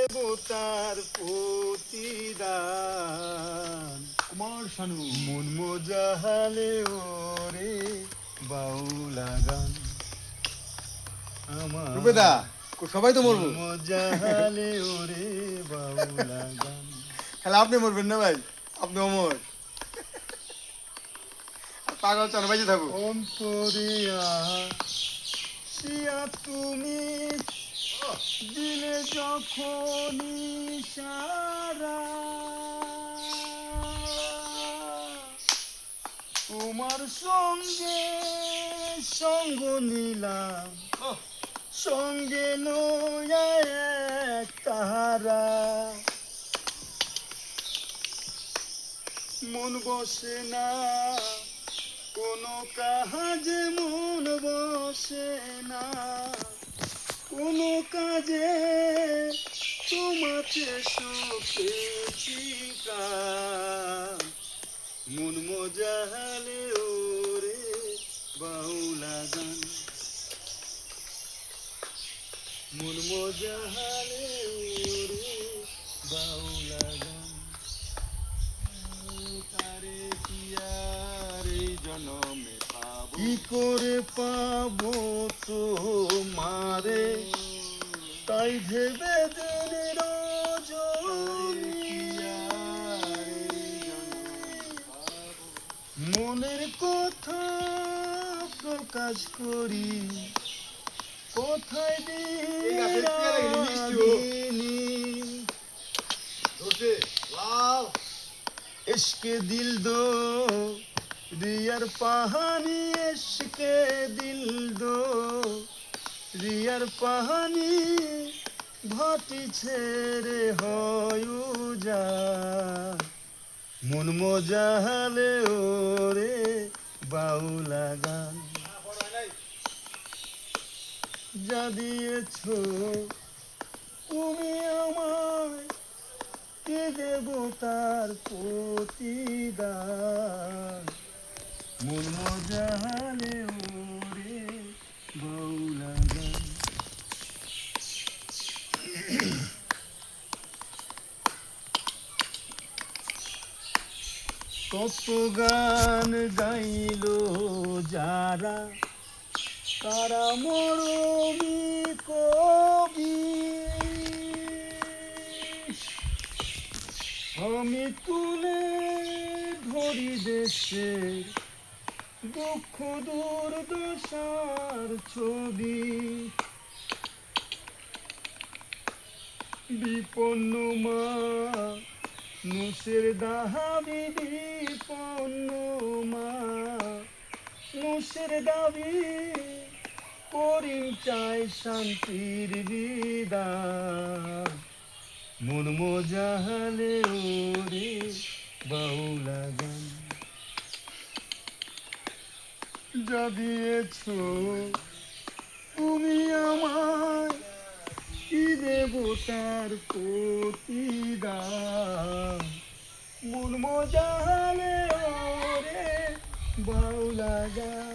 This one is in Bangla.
তার প্রতিদান কুমার শানু মন মোজাহালে ওরে বাউলা গান আমার রূপেদা সবাই তো মরবো মোজাহালে ওরে বাউলা গান তাহলে আপনি মরবেন না ভাই আপনি অমর পাগল চান বাইজে থাকো অন্তরে আসিয়া তুমি দিলে যখনই সারা তোমার সঙ্গে সঙ্গ নিলাম সঙ্গে লইয়া এক তাহারা মন বসে না কোনো কাজে মন বসে না কোনো কাজে তোমাকে সপেছি প্রাণ মন মোজাহালে ওরে বাউলা গান মন মোজাহালে ওরে বাউলা গান তারে পিয়ার এই জনমে পাবো কি করে পাবো তোমারে তাই ভেবে দিনের মনের কথা প্রকাশ করি কোথায় দিনি इश्के दिल दो रियर पहानी इश्के दिल दो रियर पहानी भाटी छेड़े होयु जा मन मोजाहाले ओरे बाउला गान जा दिएছো তুমি আমায় কে দেবতার প্রতিদান মন মোজাহালে ওরে বাউলা গান কত গান গাইলো যারা তারা মরমি কবি আমি তুলে ধরি দেশের দুঃখ দুর্দশার ছবি বিপন্ন মা নুসের দাবি বিপন্ন মা নুসের দাবি করিম চাই শান্তির বিদান মন মোজাহালে ওরে বাউলা গান যা দিয়েছো তুমি আমায় কি দেবতার প্রতিদান মন মোজাহালে ওরে বাউলা গান